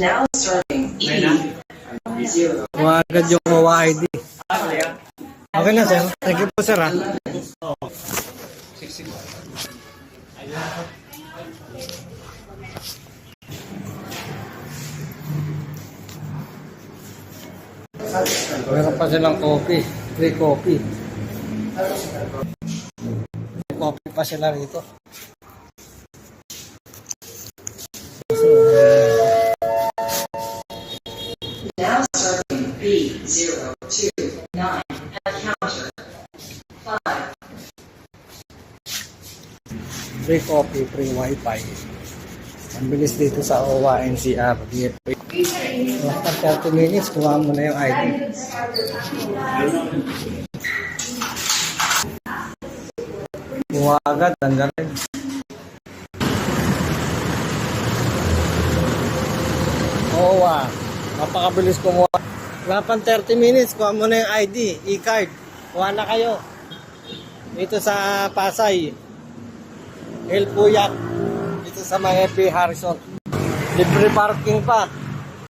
Now starting E0. Agad yung OID. Okay na, sir. Thank you po, sir. Meron pa silang coffee. Free coffee. Free coffee pa sila rito. Now starting B029 at counter 5. Free coffee, free wifi. Ang bilis dito sa OWA NCR. After 30 minutes, kuha mo na yung ID. Kuha agad, ang galing. OWA, napakabilis kumuha. Wala pang 30 minutes, kuha mo na yung ID, e-card. Kuha na kayo. Dito sa Pasay. El Puyak. Dito sa mga FB Harrison. Libre parking pa.